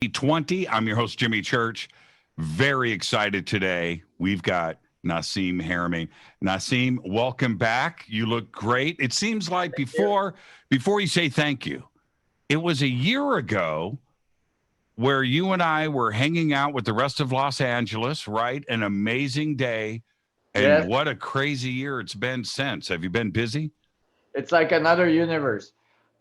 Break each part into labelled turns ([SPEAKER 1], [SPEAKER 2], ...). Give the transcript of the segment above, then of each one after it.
[SPEAKER 1] 20. I'm your host, Jimmy Church. Very excited today. We've got Nassim Haramein. Nassim, welcome back. You look great. It seems like before you say thank you, it was a year ago where you and I were hanging out with the rest of Los Angeles, right? An amazing day. And
[SPEAKER 2] Yes,
[SPEAKER 1] what a crazy year it's been since. Have you been busy?
[SPEAKER 2] it's like another universe.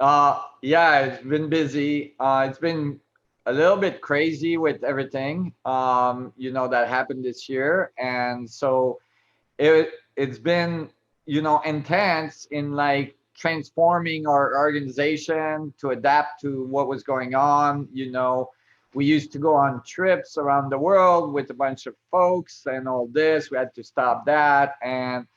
[SPEAKER 2] Yeah, it's been busy. It's been a little bit crazy with everything, that happened this year, and so it's been, intense in like transforming our organization to adapt to what was going on. We used to go on trips around the world with a bunch of folks and all this. We had to stop that, and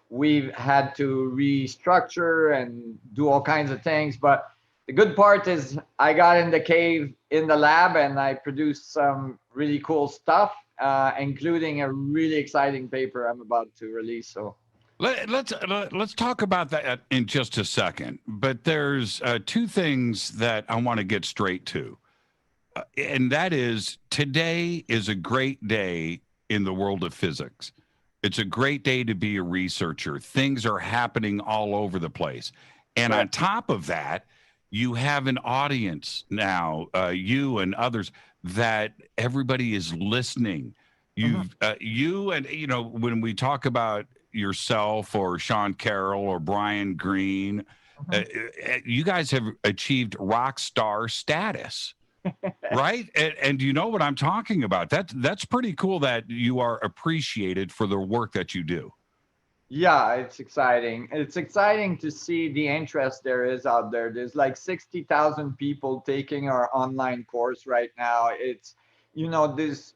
[SPEAKER 2] we've had to restructure and do all kinds of things. But the good part is I got in the cave in the lab and I produced some really cool stuff, including a really exciting paper I'm about to release. So
[SPEAKER 1] Let's talk about that in just a second. But there's two things that I want to get straight to, and that is today is a great day in the world of physics. It's a great day to be a researcher. Things are happening all over the place, and
[SPEAKER 2] right.
[SPEAKER 1] on top of that, you have an audience now, you and others, that everybody is listening.
[SPEAKER 2] Mhm.
[SPEAKER 1] You and when we talk about yourself or Sean Carroll or Brian Greene,
[SPEAKER 2] Mhm.
[SPEAKER 1] you guys have achieved rock star status, right? And you know what I'm talking about. That's pretty cool that you are appreciated for the work that you do.
[SPEAKER 2] Yeah, it's exciting. It's exciting to see the interest there is out there. There's like 60,000 people taking our online course right now. This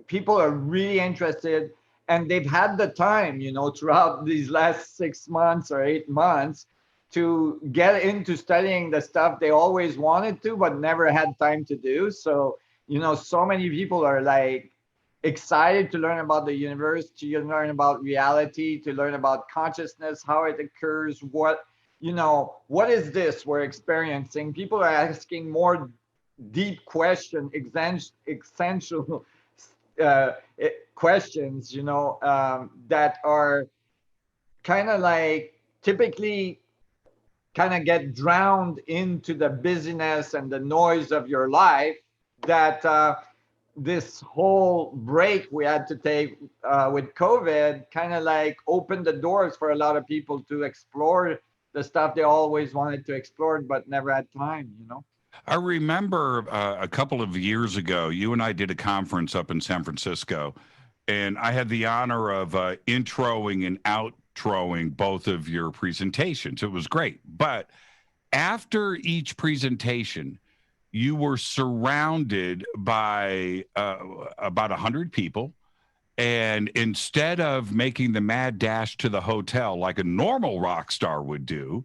[SPEAKER 2] people are really interested, and they've had the time, throughout these last 6 months or 8 months to get into studying the stuff they always wanted to, but never had time to do. So, so many people are like, excited to learn about the universe, to learn about reality, to learn about consciousness, how it occurs, what is this we're experiencing. People are asking more deep question, essential questions, that are kind of like typically kind of get drowned into the busyness and the noise of your life, that this whole break we had to take with COVID kind of like opened the doors for a lot of people to explore the stuff they always wanted to explore but never had time.
[SPEAKER 1] I remember a couple of years ago, you and I did a conference up in San Francisco, and I had the honor of introing and outroing both of your presentations. It was great. But after each presentation, you were surrounded by about 100 people. And instead of making the mad dash to the hotel like a normal rock star would do,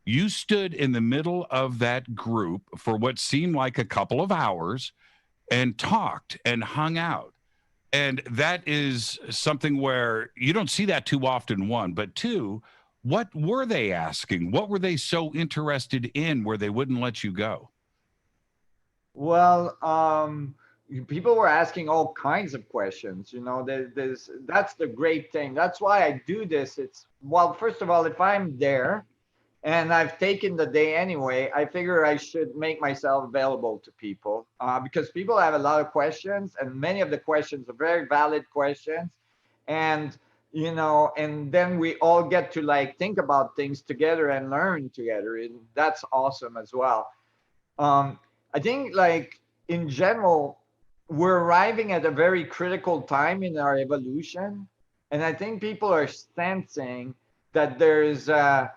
[SPEAKER 1] you stood in the middle of that group for what seemed like a couple of hours and talked and hung out. And that is something where you don't see that too often, one. But two, what were they asking? What were they so interested in where they wouldn't let you go?
[SPEAKER 2] Well, people were asking all kinds of questions. That's the great thing. That's why I do this. Well, first of all, if I'm there and I've taken the day anyway, I figure I should make myself available to people, because people have a lot of questions, and many of the questions are very valid questions. And, and then we all get to like think about things together and learn together. And that's awesome as well. Um, I think, like, in general, we're arriving at a very critical time in our evolution, and I think people are sensing that there's a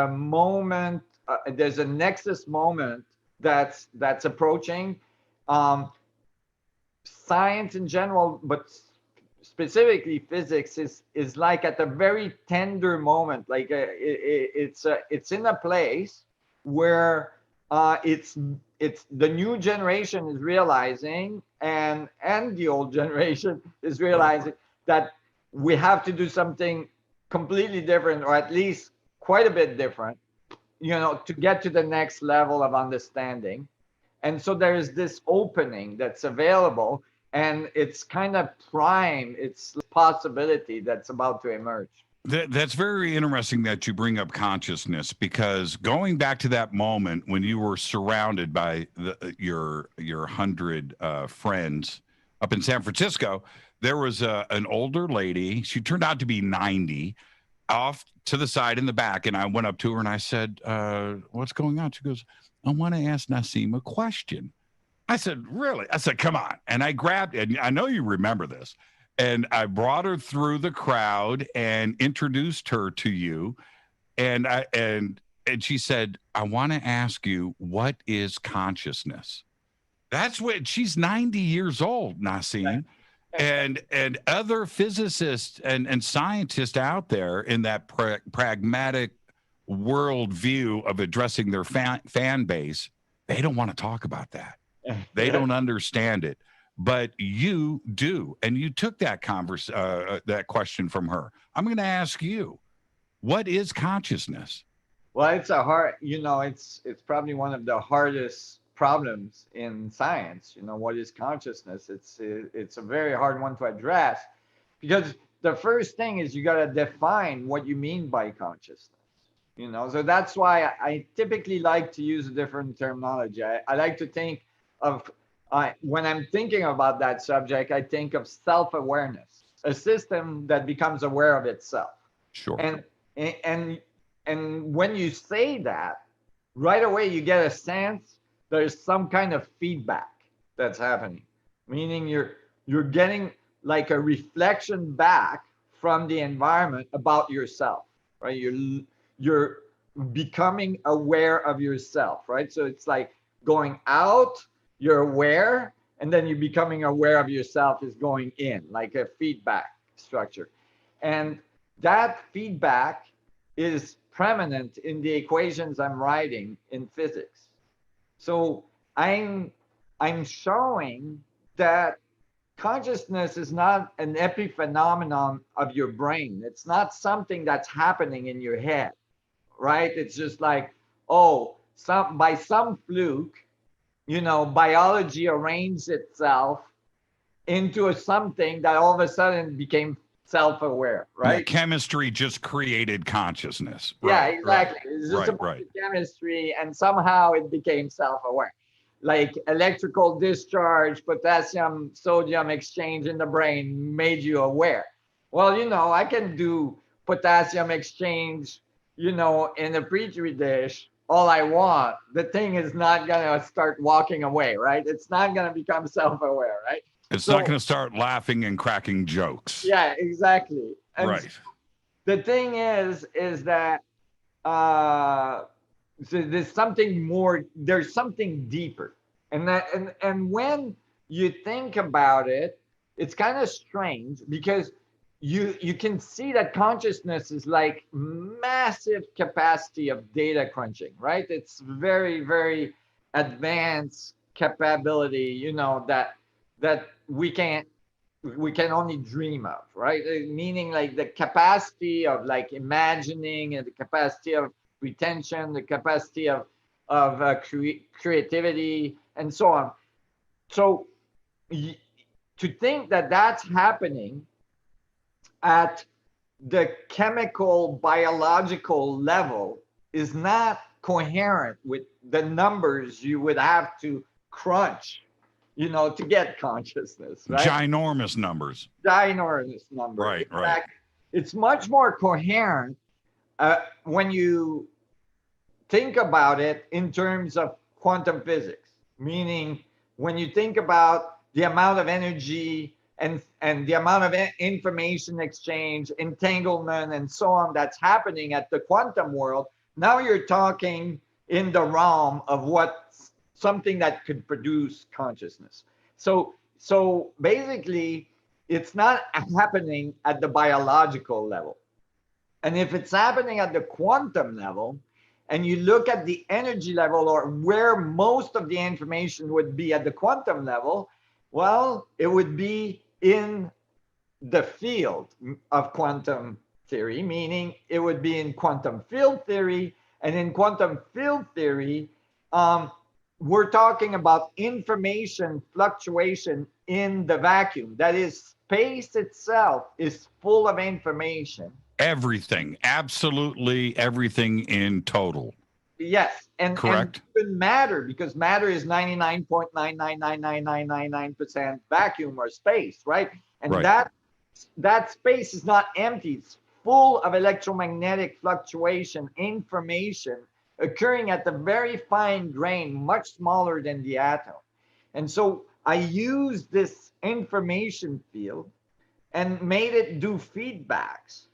[SPEAKER 2] moment, there's a nexus moment that's approaching. Um, Science in general, but specifically physics, is like at a very tender moment. Like, it's in a place where it's the new generation is realizing, and the old generation is realizing that we have to do something completely different, or at least quite a bit different, to get to the next level of understanding. And so there's this opening that's available, and it's kind of prime, it's possibility that's about to emerge.
[SPEAKER 1] That's very interesting that you bring up consciousness, because going back to that moment when you were surrounded by your 100 friends up in San Francisco, there was an older lady. She turned out to be 90, off to the side in the back, and I went up to her and I said, "What's going on?" She goes, "I want to ask Nassim a question." I said, "Really?" I said, "Come on." And I grabbed, and I know you remember this, and I brought her through the crowd and introduced her to you. And she said, "I want to ask you, what is consciousness?" That's what, she's 90 years old, Nassim. And other physicists and scientists out there in that pragmatic worldview of addressing their fan base, they don't want to talk about that. They don't understand it, but you do, and you took that that question from her. I'm going to ask you, what is consciousness?
[SPEAKER 2] Well, it's a hard, it's probably one of the hardest problems in science. What is consciousness? It's a very hard one to address, because the first thing is you got to define what you mean by consciousness. So that's why I typically like to use a different terminology. I like to think of, when I'm thinking about that subject, I think of self-awareness, a system that becomes aware of itself.
[SPEAKER 1] Sure.
[SPEAKER 2] And when you say that, right away you get a sense there's some kind of feedback that's happening, meaning you're getting like a reflection back from the environment about yourself, right? You're becoming aware of yourself, right? So it's like going out, you're aware, and then you're becoming aware of yourself is going in, like a feedback structure. And that feedback is prominent in the equations I'm writing in physics. So I'm showing that consciousness is not an epiphenomenon of your brain. It's not something that's happening in your head, right? It's just like, oh, by some fluke, biology arranged itself into something that all of a sudden became self-aware, right?
[SPEAKER 1] Yeah, chemistry just created consciousness.
[SPEAKER 2] Yeah, exactly. It's just
[SPEAKER 1] right.
[SPEAKER 2] chemistry, and somehow it became self-aware. Like electrical discharge, potassium, sodium exchange in the brain made you aware. Well, I can do potassium exchange, in a petri dish all I want. The thing is not going to start walking away, right? It's not going to become self-aware, right?
[SPEAKER 1] It's not going to start laughing and cracking jokes.
[SPEAKER 2] Yeah, exactly. And
[SPEAKER 1] right.
[SPEAKER 2] The thing is that so there's something more. There's something deeper, and when you think about it, it's kind of strange, because you can see that consciousness is like massive capacity of data crunching, right? It's very, very advanced capability, that we can only dream of, right? Meaning like the capacity of like imagining, and the capacity of retention, the capacity of creativity, and so on. So to think that that's happening at the chemical biological level is not coherent with the numbers you would have to crunch, to get consciousness, right?
[SPEAKER 1] Ginormous numbers.
[SPEAKER 2] Ginormous numbers.
[SPEAKER 1] Right, right.
[SPEAKER 2] It's much more coherent when you think about it in terms of quantum physics, meaning when you think about the amount of energy and the amount of information exchange, entanglement, and so on that's happening at the quantum world. Now you're talking in the realm of something that could produce consciousness. So basically, it's not happening at the biological level. And if it's happening at the quantum level, and you look at the energy level, or where most of the information would be at the quantum level, well, it would be in the field of quantum theory, meaning it would be in quantum field theory. And in quantum field theory, we're talking about information fluctuation in the vacuum. That is, space itself is full of information.
[SPEAKER 1] Everything, absolutely everything in total.
[SPEAKER 2] Yes, and
[SPEAKER 1] Correct?
[SPEAKER 2] even matter, because matter is 99.9999999% vacuum or space, right? And
[SPEAKER 1] Right.
[SPEAKER 2] that space is not empty. It's full of electromagnetic fluctuation, information occurring at the very fine grain, much smaller than the atom. And so I use this information field and made it do feedbacks,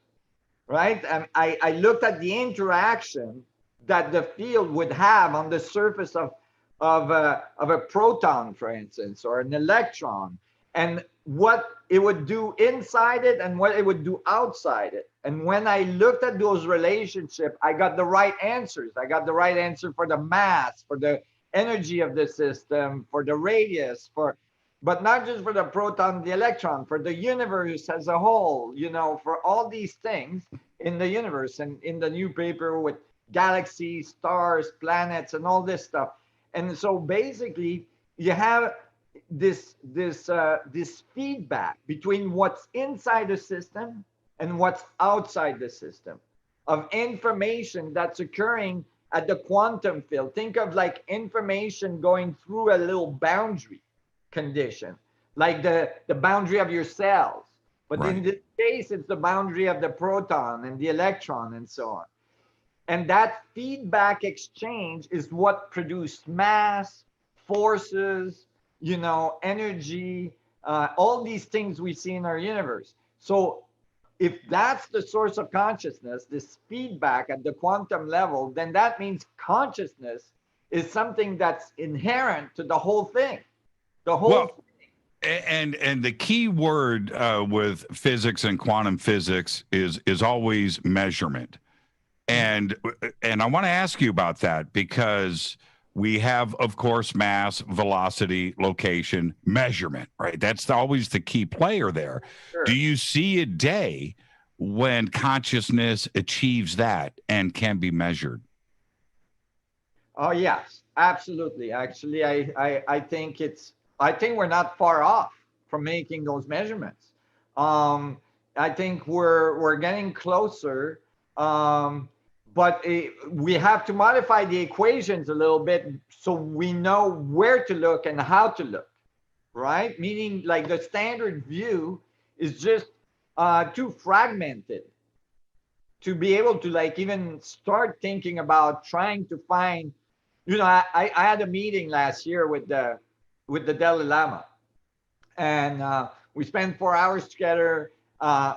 [SPEAKER 2] right? And I looked at the interaction that the field would have on the surface of a proton, for instance, or an electron, and what it would do inside it and what it would do outside it. And when I looked at those relationships, I got the right answers. I got the right answer for the mass, for the energy of the system, for the radius, but not just for the proton, the electron, for the universe as a whole, for all these things in the universe. And in the new paper with galaxies, stars, planets, and all this stuff. And so basically, you have this feedback between what's inside the system and what's outside the system of information that's occurring at the quantum field. Think of like information going through a little boundary condition, like the boundary of your cells. But
[SPEAKER 1] Right.
[SPEAKER 2] in this case, it's the boundary of the proton and the electron and so on. And that feedback exchange is what produced mass, forces, energy, all these things we see in our universe. So if that's the source of consciousness, this feedback at the quantum level, then that means consciousness is something that's inherent to the whole thing. The whole
[SPEAKER 1] Well, and the key word with physics and quantum physics is always measurement. And I want to ask you about that because we have, of course, mass, velocity, location, measurement, right? That's always the key player there.
[SPEAKER 2] Sure.
[SPEAKER 1] Do you see a day when consciousness achieves that and can be measured?
[SPEAKER 2] Oh yes, absolutely. Actually, I think we're not far off from making those measurements. I think we're getting closer. But we have to modify the equations a little bit so we know where to look and how to look, right? Meaning, like, the standard view is just too fragmented to be able to, like, even start thinking about trying to find. I had a meeting last year with the Dalai Lama, and we spent 4 hours together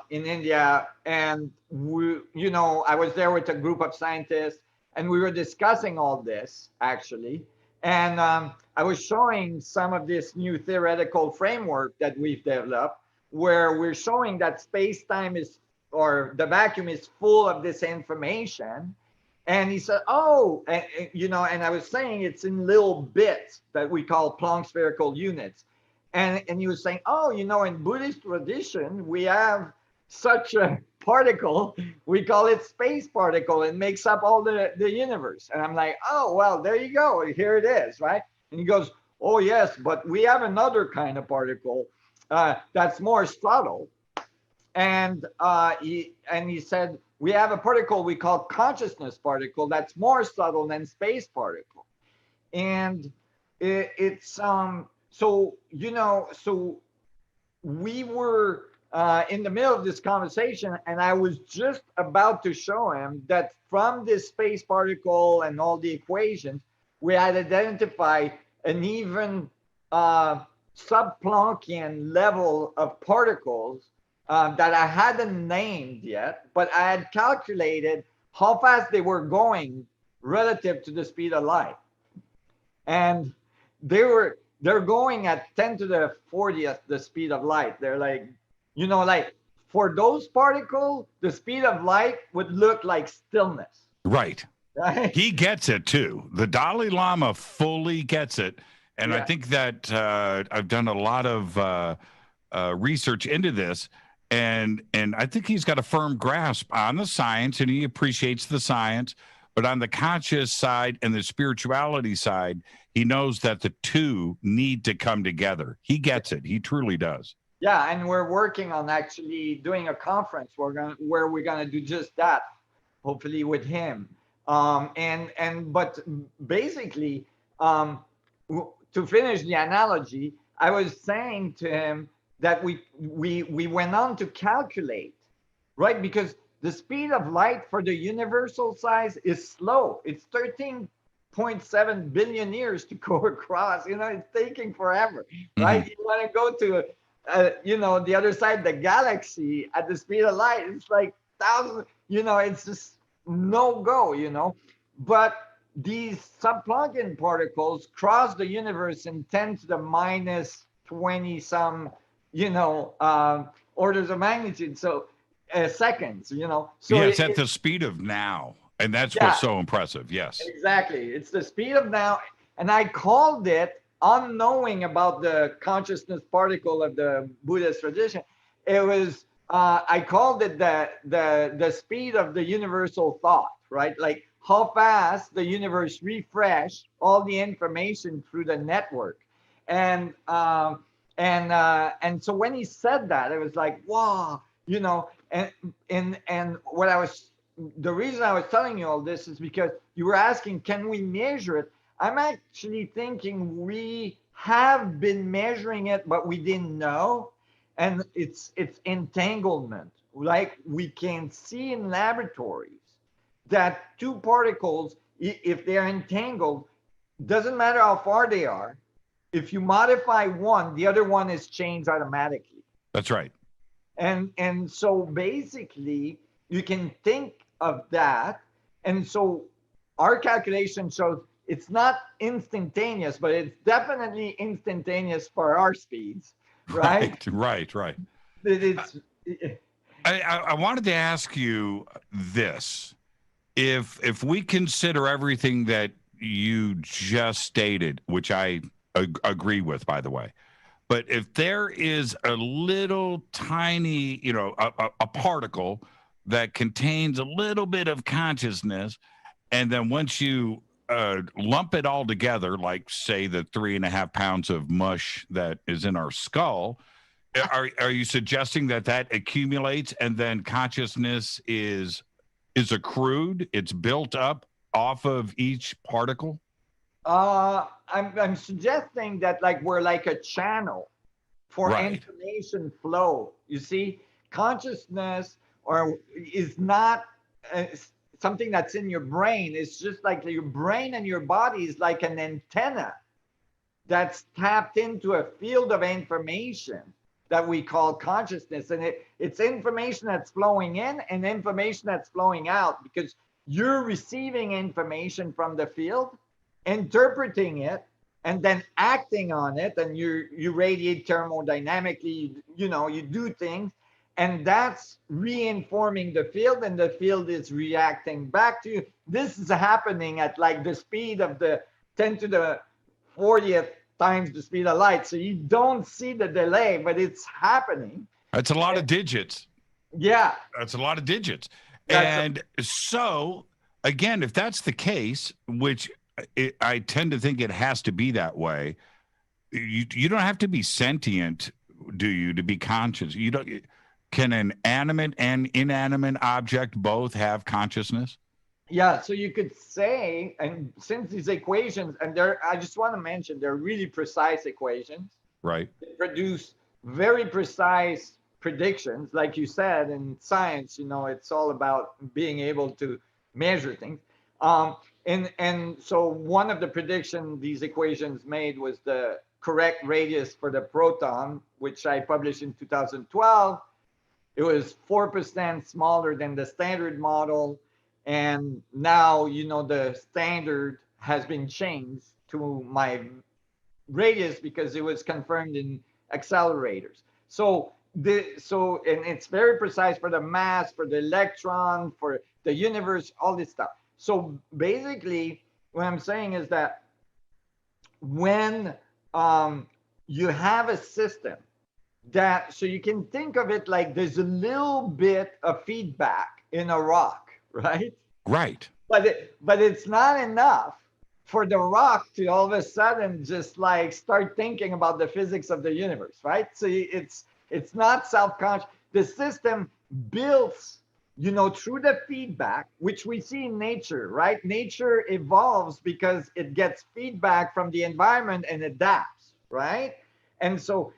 [SPEAKER 2] in India, and I was there with a group of scientists, and we were discussing all this actually, and I was showing some of this new theoretical framework that we've developed, where we're showing that space-time or the vacuum is full of this information. And he said, oh, and I was saying it's in little bits that we call Planck spherical units. And he was saying, oh, in Buddhist tradition, we have such a particle, we call it space particle. It makes up all the universe. And I'm like, oh, well, there you go. Here it is, right? And he goes, oh, yes, but we have another kind of particle that's more subtle. And he said, we have a particle we call consciousness particle that's more subtle than space particle. And it's so we were in the middle of this conversation, and I was just about to show him that from this space particle and all the equations, we had identified an even sub-Planckian level of particles that I hadn't named yet, but I had calculated how fast they were going relative to the speed of light. And they're going at 10 to the 40th the speed of light. They're like, like, for those particles, the speed of light would look like stillness.
[SPEAKER 1] Right.
[SPEAKER 2] Right?
[SPEAKER 1] He gets it too. The Dalai Lama fully gets it. And
[SPEAKER 2] Yeah.
[SPEAKER 1] I think that I've done a lot of research into this. And I think he's got a firm grasp on the science, and he appreciates the science. But on the conscious side and the spirituality side, he knows that the two need to come together. He gets it. He truly does.
[SPEAKER 2] Yeah, and we're working on actually doing a conference. Where we're gonna do just that, hopefully with him. But basically, to finish the analogy, I was saying to him that we went on to calculate, right? Because the speed of light for the universal size is slow. It's 13.7 billion years to go across. It's taking forever, right? You want to go to the other side of the galaxy at the speed of light. It's like thousands, it's just no go. But these subplugin particles cross the universe in 10 to the minus 20 some, orders of magnitude. So seconds, So
[SPEAKER 1] yeah, it's at the speed of now. And that's what's so impressive. Yes.
[SPEAKER 2] Exactly. It's the speed of now. And I called it, unknowing about the consciousness particle of the Buddhist tradition. It was, I called it the speed of the universal thought, right? Like how fast the universe refresh all the information through the network. And so when he said that, it was like, wow, and what the reason I was telling you all this is because you were asking, can we measure it? I'm actually thinking we have been measuring it, but we didn't know. And it's entanglement. Like we can see in laboratories that two particles, if they're entangled, doesn't matter how far they are. If you modify one, the other one is changed automatically.
[SPEAKER 1] That's right.
[SPEAKER 2] And so basically, you can think of that. And so our calculation shows it's not instantaneous, but it's definitely instantaneous for our speeds, right?
[SPEAKER 1] Right. I wanted to ask you this. If we consider everything that you just stated, which I agree with, by the way, but if there is a little tiny, a particle that contains a little bit of consciousness, and then once you lump it all together, like say the 3.5 pounds of mush that is in our skull, are you suggesting that accumulates and then consciousness is accrued? It's built up off of each particle?
[SPEAKER 2] I'm suggesting that we're like a channel for information flow. You see, consciousness is not something that's in your brain. It's just like your brain and your body is like an antenna that's tapped into a field of information that we call consciousness. And it's information that's flowing in and information that's flowing out, because you're receiving information from the field, interpreting it, and then acting on it, and you radiate thermodynamically, you do things, and that's reinforming the field, and the field is reacting back to you. This is happening at like the speed of the 10 to the 40th times the speed of light. So you don't see the delay, but it's happening.
[SPEAKER 1] That's a lot of digits.
[SPEAKER 2] Yeah.
[SPEAKER 1] That's a lot of digits. So, again, if that's the case, which I tend to think it has to be that way, you don't have to be sentient, do you, to be conscious? You don't. Can an animate and inanimate object both have consciousness?
[SPEAKER 2] Yeah, so you could say, and since these equations, and I just want to mention, they're really precise equations.
[SPEAKER 1] Right.
[SPEAKER 2] They produce very precise predictions. Like you said, in science, it's all about being able to measure things. And so one of the predictions these equations made was the correct radius for the proton, which I published in 2012. It was 4% smaller than the standard model. And now, the standard has been changed to my radius because it was confirmed in accelerators. So and it's very precise for the mass, for the electron, for the universe, all this stuff. So basically, what I'm saying is that when you have a system so you can think of it like there's a little bit of feedback in a rock, right?
[SPEAKER 1] Right.
[SPEAKER 2] but it's not enough for the rock to all of a sudden just like start thinking about the physics of the universe, right? So it's not self-conscious. The system builds, through the feedback, which we see in nature, right? Nature evolves because it gets feedback from the environment and adapts, right? And so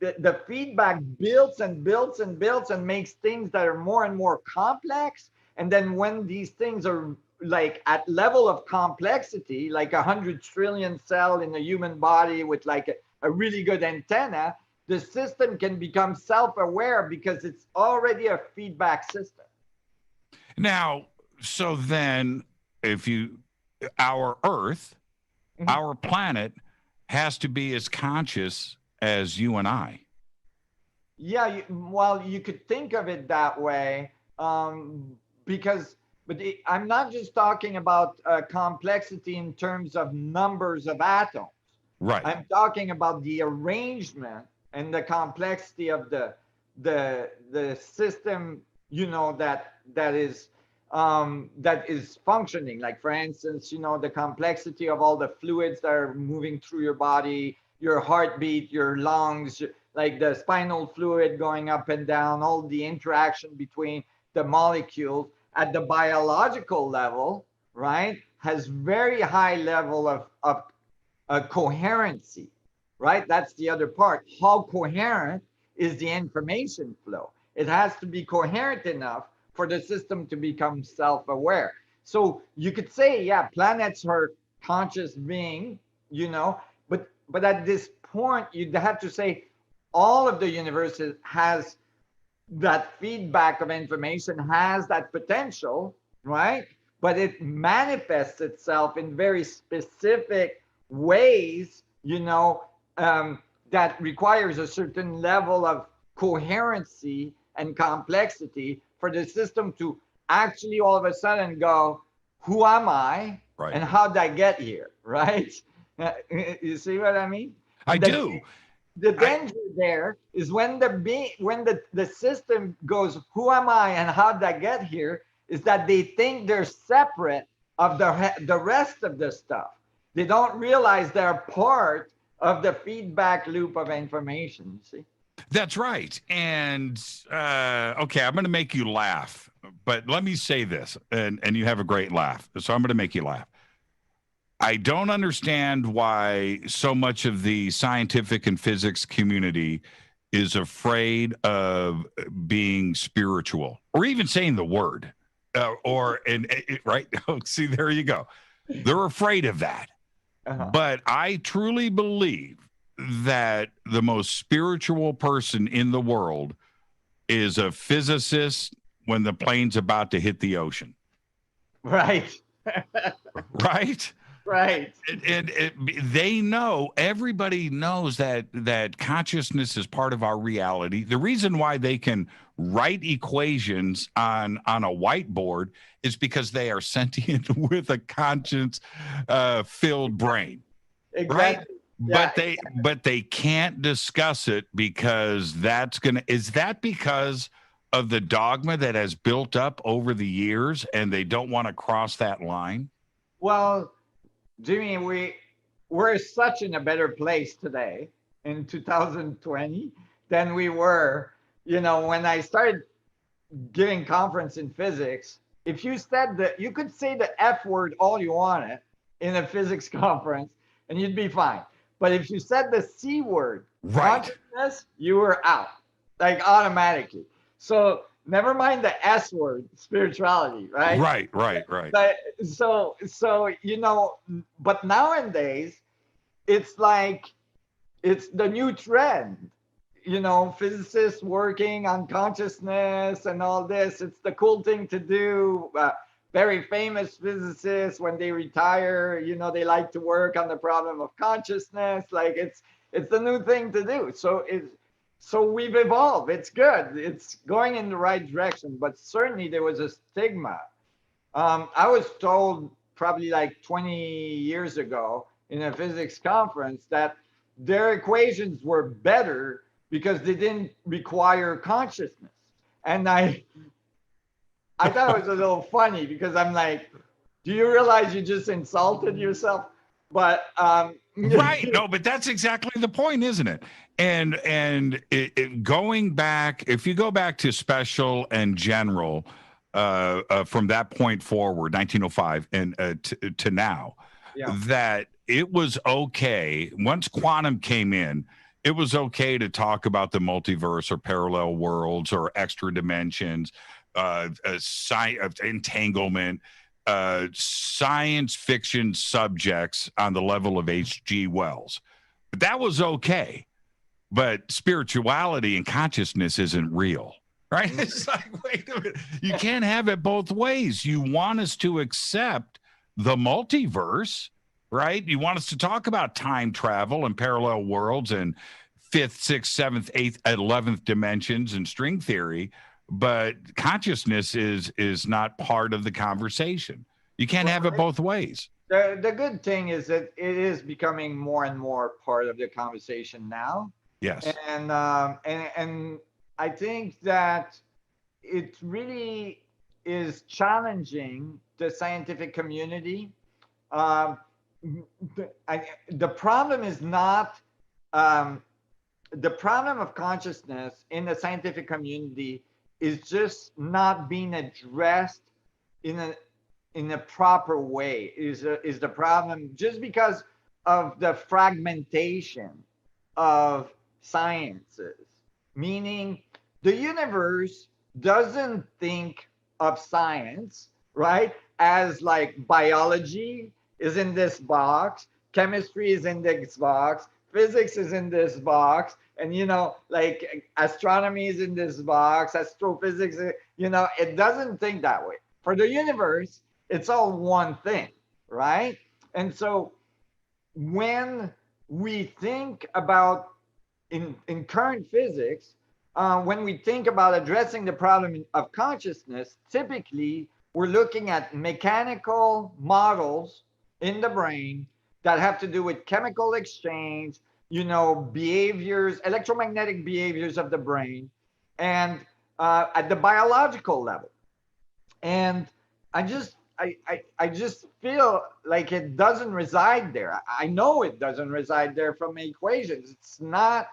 [SPEAKER 2] the feedback builds and builds and builds and makes things that are more and more complex. And then when these things are like at level of complexity, like 100 trillion cell in the human body with like a really good antenna, the system can become self-aware because it's already a feedback system.
[SPEAKER 1] Now, so then our Earth, our planet has to be as conscious as you and I.
[SPEAKER 2] Yeah, well, you could think of it that way, because, I'm not just talking about complexity in terms of numbers of atoms.
[SPEAKER 1] Right.
[SPEAKER 2] I'm talking about the arrangement and the complexity of the system, that is functioning. Like for instance, the complexity of all the fluids that are moving through your body, your heartbeat, your lungs, like the spinal fluid going up and down, all the interaction between the molecules at the biological level, right, has very high level of coherency, right? That's the other part. How coherent is the information flow? It has to be coherent enough for the system to become self-aware. So you could say, yeah, planets are conscious being, but at this point, you'd have to say all of the universe has that feedback of information, has that potential, right? But it manifests itself in very specific ways, that requires a certain level of coherency and complexity for the system to actually all of a sudden go, who am I?
[SPEAKER 1] Right.
[SPEAKER 2] And how did I get here? Right? You see what I mean?
[SPEAKER 1] I do.
[SPEAKER 2] The danger there is when the system goes, who am I and how did I get here? Is that they think they're separate of the rest of the stuff. They don't realize they're part of the feedback loop of information. You see?
[SPEAKER 1] That's right. And okay, I'm going to make you laugh, but let me say this, and you have a great laugh. So I'm going to make you laugh. I don't understand why so much of the scientific and physics community is afraid of being spiritual or even saying the word, right? Oh, see, there you go. They're afraid of that. But I truly believe that the most spiritual person in the world is a physicist when the plane's about to hit the ocean.
[SPEAKER 2] Right.
[SPEAKER 1] Right?
[SPEAKER 2] Right.
[SPEAKER 1] And they know, everybody knows that consciousness is part of our reality. The reason why they can write equations on a whiteboard is because they are sentient with a conscience filled brain.
[SPEAKER 2] Exactly.
[SPEAKER 1] Right?
[SPEAKER 2] Yeah,
[SPEAKER 1] But they can't discuss it because is that because of the dogma that has built up over the years and they don't want to cross that line?
[SPEAKER 2] Well, Jimmy, we're such in a better place today in 2020 than we were, when I started giving conference in physics. If you said that, you could say the F word all you wanted in a physics conference and you'd be fine. But if you said the C word,
[SPEAKER 1] right,
[SPEAKER 2] consciousness, you were out, like automatically. So never mind the S word, spirituality, right?
[SPEAKER 1] Right.
[SPEAKER 2] But so but nowadays it's like it's the new trend. Physicists working on consciousness and all this. It's the cool thing to do. Very famous physicists, when they retire, they like to work on the problem of consciousness. Like it's the new thing to do. So we've evolved. It's good. It's going in the right direction. But certainly there was a stigma. I was told probably like 20 years ago in a physics conference that their equations were better because they didn't require consciousness. And I thought it was a little funny because I'm like, Do you realize you just insulted yourself? But
[SPEAKER 1] Right. No, but that's exactly the point, isn't it? And going back, if you go back to special and general, from that point forward, 1905 and to now,
[SPEAKER 2] yeah,
[SPEAKER 1] that it was okay once quantum came in. It was okay to talk about the multiverse or parallel worlds or extra dimensions, entanglement, science fiction subjects on the level of H.G. Wells. But that was okay. But spirituality and consciousness isn't real, right? It's like, wait a minute. You can't have it both ways. You want us to accept the multiverse, right? You want us to talk about time travel and parallel worlds and fifth, sixth, seventh, eighth, 11th dimensions and string theory, but consciousness is not part of the conversation. You can't have it both ways.
[SPEAKER 2] The good thing is that it is becoming more and more part of the conversation now.
[SPEAKER 1] Yes.
[SPEAKER 2] And I think that it really is challenging the scientific community. The problem is not the problem of consciousness in the scientific community is just not being addressed in a proper way is the problem, just because of the fragmentation of sciences, meaning the universe doesn't think of science, right, as like biology is in this box, chemistry is in this box, physics is in this box, and like astronomy is in this box, astrophysics, it doesn't think that way. For the universe, it's all one thing, right? And so when we think about in current physics, when we think about addressing the problem of consciousness, typically we're looking at mechanical models in the brain that have to do with chemical exchange, behaviors, electromagnetic behaviors of the brain, and at the biological level. And I just feel like it doesn't reside there. I know it doesn't reside there from equations. It's not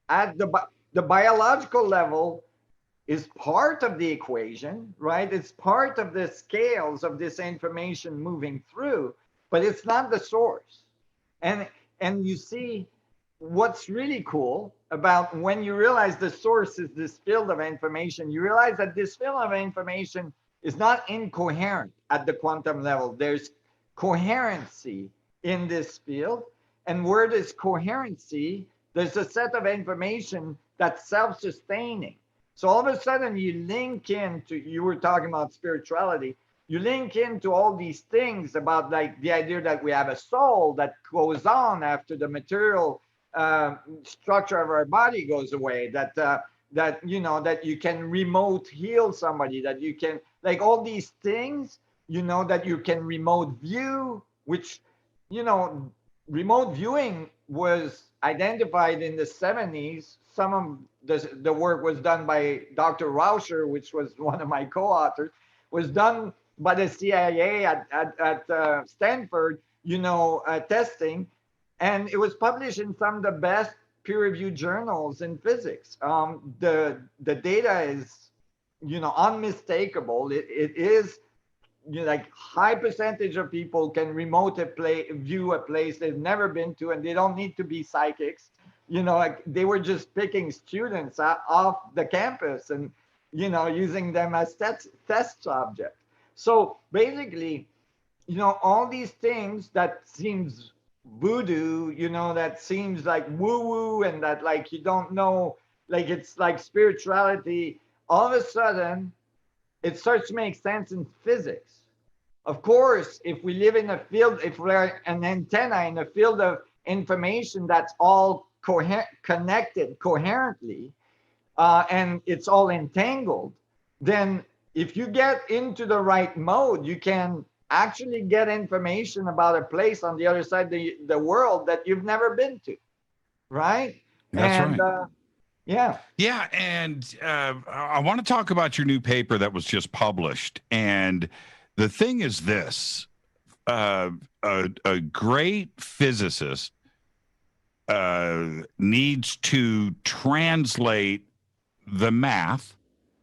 [SPEAKER 2] at the biological level is part of the equation, right? It's part of the scales of this information moving through, but it's not the source. And you see what's really cool about when you realize the source is this field of information, you realize that this field of information is not incoherent at the quantum level. There's coherency in this field. And where there's coherency, there's a set of information that's self-sustaining. So all of a sudden you link into, you were talking about spirituality, you link into all these things about like the idea that we have a soul that goes on after the material structure of our body goes away, that that you can remote heal somebody, that you can, like all these things, that you can remote view, which, remote viewing was identified in the 70s. Some of the work was done by Dr. Rauscher, which was one of my co-authors, was done by the CIA at Stanford, testing. And it was published in some of the best peer-reviewed journals in physics. The data is, unmistakable. It is, like high percentage of people can view a place they've never been to, and they don't need to be psychics. Like they were just picking students off the campus and, using them as test subjects. So basically, all these things that seems voodoo, that seems like woo-woo, and that like you don't know, like it's like spirituality, all of a sudden it starts to make sense in physics. Of course, if we live in a field, if we're an antenna in a field of information that's all connected coherently, and it's all entangled, then if you get into the right mode, you can actually get information about a place on the other side of the world that you've never been to, right?
[SPEAKER 1] That's right.
[SPEAKER 2] Yeah.
[SPEAKER 1] Yeah, and I want to talk about your new paper that was just published. And the thing is this, a great physicist needs to translate the math,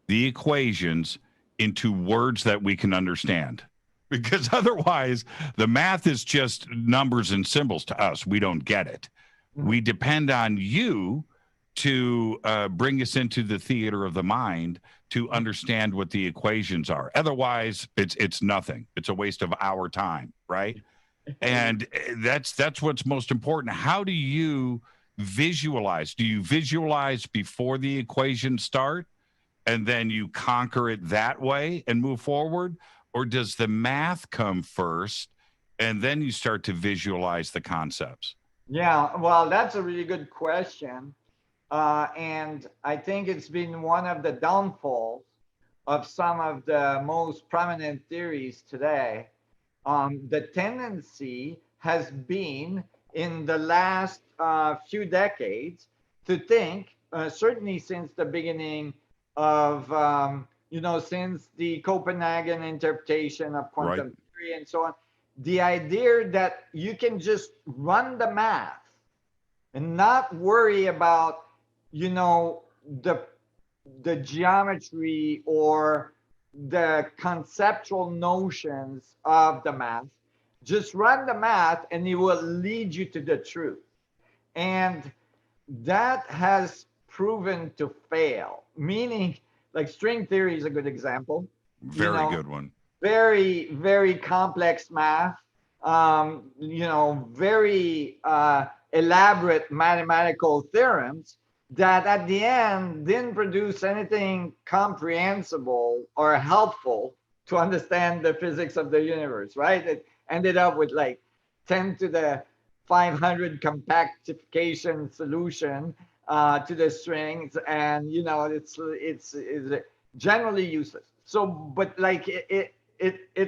[SPEAKER 1] the equations, into words that we can understand. Because otherwise, the math is just numbers and symbols to us. We don't get it. We depend on you to bring us into the theater of the mind to understand what the equations are. Otherwise, it's nothing. It's a waste of our time, right? And that's what's most important. How do you visualize? Do you visualize before the equations start and then you conquer it that way and move forward? Or does the math come first and then you start to visualize the concepts?
[SPEAKER 2] Yeah, well, that's a really good question. And I think it's been one of the downfalls of some of the most prominent theories today. The tendency has been in the last few decades to think, certainly since the beginning of, since the Copenhagen interpretation of
[SPEAKER 1] Right.
[SPEAKER 2] quantum theory and so on, the idea that you can just run the math and not worry about, you know, the the geometry or the conceptual notions of the math. Just run the math and it will lead you to the truth. And that has proven to fail, meaning, like, string theory is a good example.
[SPEAKER 1] Very good one.
[SPEAKER 2] Very, very complex math, very elaborate mathematical theorems that at the end didn't produce anything comprehensible or helpful to understand the physics of the universe, right? It ended up with like 10 to the 500 compactification solution to the strings, and it's generally useless. So, but like it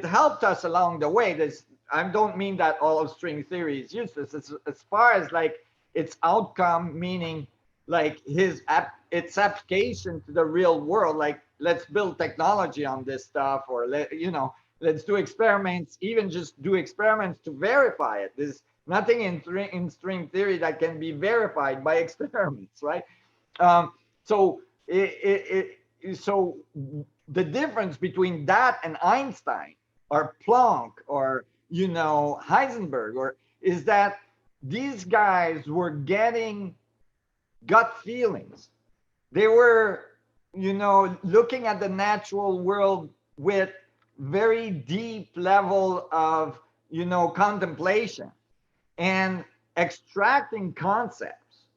[SPEAKER 2] helped us along the way. This I don't mean that all of string theory is useless. As far as like its outcome, meaning like its application to the real world. Like, let's build technology on this stuff, or let's do experiments. Even just do experiments to verify it. There's nothing in string theory that can be verified by experiments, right? So so the difference between that and Einstein or Planck or Heisenberg is that these guys were getting gut feelings. They were looking at the natural world with very deep level of contemplation and extracting concepts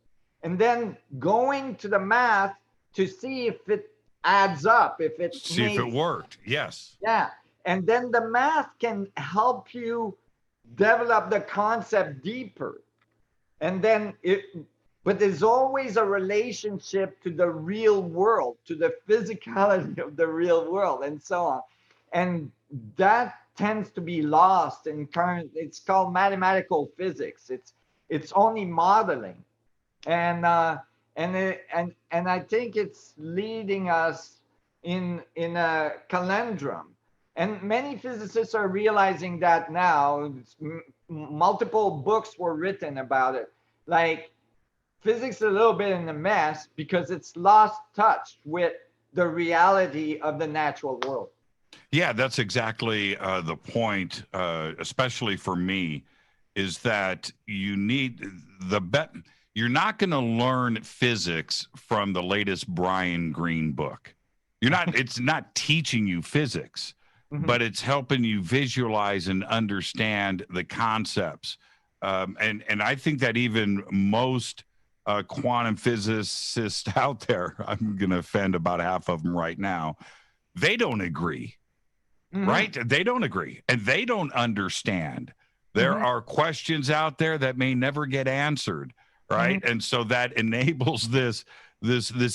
[SPEAKER 2] and then going to the math to see if it adds up, if it
[SPEAKER 1] See if it worked. Yes.
[SPEAKER 2] Yeah. And then the math can help you develop the concept deeper. And then but there's always a relationship to the real world, to the physicality of the real world, and so on. And that tends to be lost in it's called mathematical physics. It's only modeling. And I think it's leading us in a conundrum. And many physicists are realizing that now. Multiple books were written about it. Like, physics is a little bit in a mess because it's lost touch with the reality of the natural world.
[SPEAKER 1] Yeah, that's exactly the point, especially for me, is that you need you're not going to learn physics from the latest Brian Greene book. It's not teaching you physics, but it's helping you visualize and understand the concepts. And I think that even most quantum physicists out there, I'm going to offend about half of them right now, they don't agree, right? They don't agree, and they don't understand. There are questions out there that may never get answered, right? And so that enables this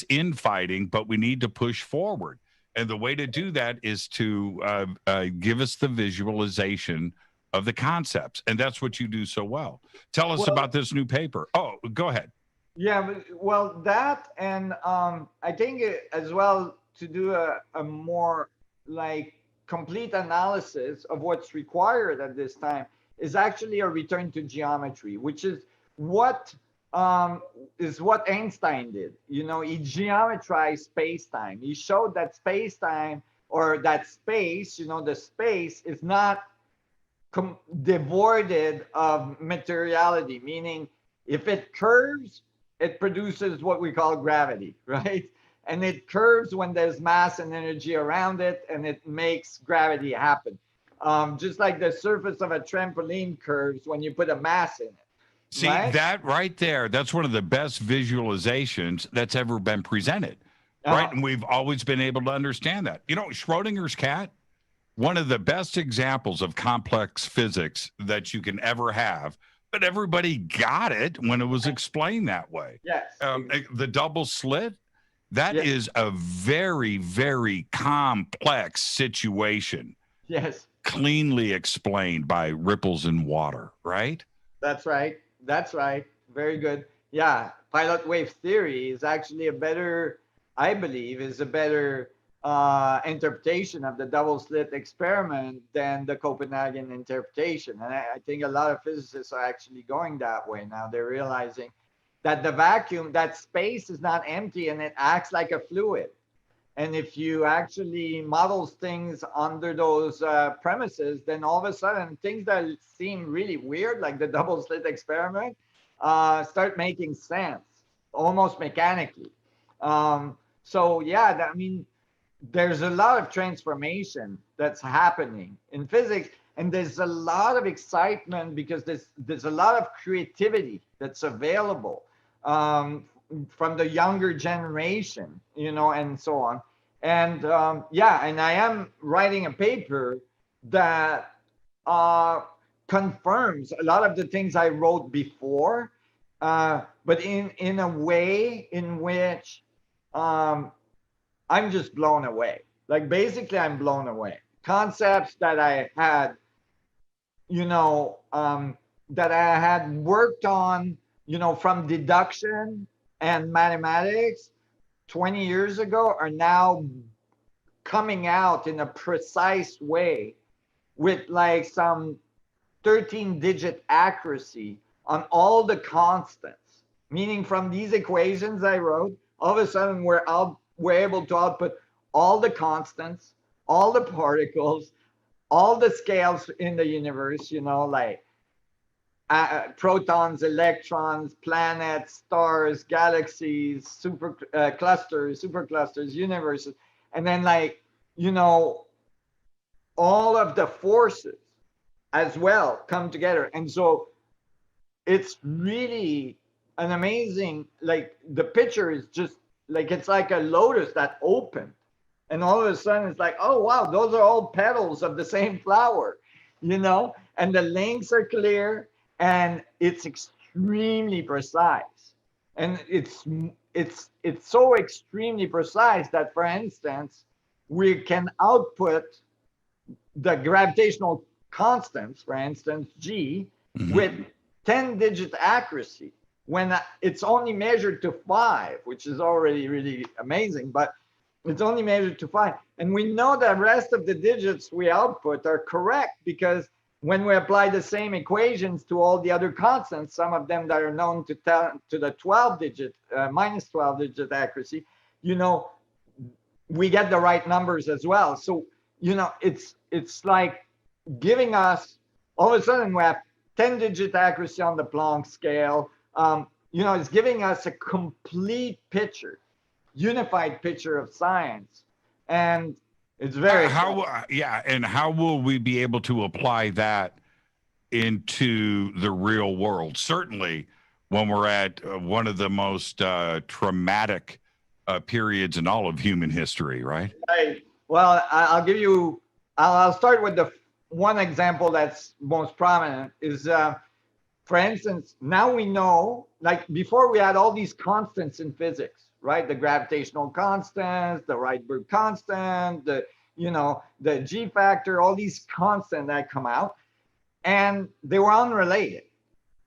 [SPEAKER 1] infighting, but we need to push forward. And the way to do that is to give us the visualization of the concepts. And that's what you do so well. Tell us about this new paper. Oh, go ahead.
[SPEAKER 2] Yeah, well, that, and I think as well to do a more like complete analysis of what's required at this time is actually a return to geometry, which what um, is what Einstein did. You know, he geometrized space-time. He showed that space-time, or that space, you know, the space is not devoided of materiality, meaning if it curves, it produces what we call gravity, right? And it curves when there's mass and energy around it, and it makes gravity happen. Just like the surface of a trampoline curves when you put a mass in it,
[SPEAKER 1] See,
[SPEAKER 2] right?
[SPEAKER 1] that right there, that's one of the best visualizations that's ever been presented, right?
[SPEAKER 2] Uh,
[SPEAKER 1] And we've always been able to understand that. You know, Schrodinger's cat, one of the best examples of complex physics that you can ever have, but everybody got it when it was explained that way.
[SPEAKER 2] yes,
[SPEAKER 1] The double slit, that
[SPEAKER 2] yes,
[SPEAKER 1] is a very, very complex situation,
[SPEAKER 2] yes.
[SPEAKER 1] cleanly explained by ripples in water, right?
[SPEAKER 2] That's right. That's right. Very good. Yeah, pilot wave theory is actually a better, I believe, is a better interpretation of the double slit experiment than the Copenhagen interpretation. And I think a lot of physicists are actually going that way now. They're realizing that the vacuum, that space is not empty and it acts like a fluid. And if you actually model things under those premises, then all of a sudden things that seem really weird, like the double slit experiment, start making sense almost mechanically. So yeah, I mean, there's a lot of transformation that's happening in physics, and there's a lot of excitement because there's a lot of creativity that's available from the younger generation, you know, and so on. And yeah, and I am writing a paper that uh, confirms a lot of the things I wrote before, but in a way in which I'm just blown away. Like basically, I'm blown away. Concepts that I had, you know, that I had worked on, you know, from deduction and mathematics 20 years ago are now coming out in a precise way with like some 13-digit accuracy on all the constants. Meaning from these equations I wrote, all of a sudden we're able to output all the constants, all the particles, all the scales in the universe, you know, like protons, electrons, planets, stars, galaxies, super clusters, superclusters, universes, and then like, you know, all of the forces as well come together. And so it's really an amazing, like the picture is just like, it's like a lotus that opened. And all of a sudden it's like, oh, wow, those are all petals of the same flower, you know, and the links are clear and it's extremely precise. And it's so extremely precise that, for instance, we can output the gravitational constants, for instance, G, with 10-digit accuracy when it's only measured to 5, which is already really amazing, but it's only measured to 5. And we know the rest of the digits we output are correct because when we apply the same equations to all the other constants, some of them that are known to the 12-digit, minus 12-digit accuracy, you know, we get the right numbers as well. So, you know, it's like giving us, all of a sudden we have 10-digit accuracy on the Planck scale. You know, it's giving us a complete picture, unified picture of science. And it's very
[SPEAKER 1] yeah, and how will we be able to apply that into the real world? Certainly, when we're at one of the most traumatic periods in all of human history, right?
[SPEAKER 2] right. Well, I'll give you, I'll start with the one example that's most prominent is, for instance, now we know, like before we had all these constants in physics, right? The gravitational constants, the Rydberg constant, the, you know, the G factor, all these constants that come out, and they were unrelated,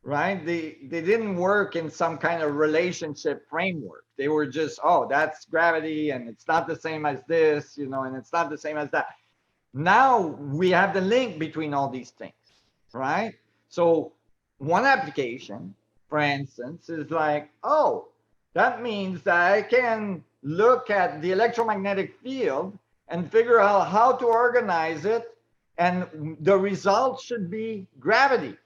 [SPEAKER 2] right? They didn't work in some kind of relationship framework. They were just, oh, that's gravity, and it's not the same as this, you know, and it's not the same as that. Now we have the link between all these things, right? So one application, for instance, is like, oh, that means that I can look at the electromagnetic field and figure out how to organize it, and the result should be gravity,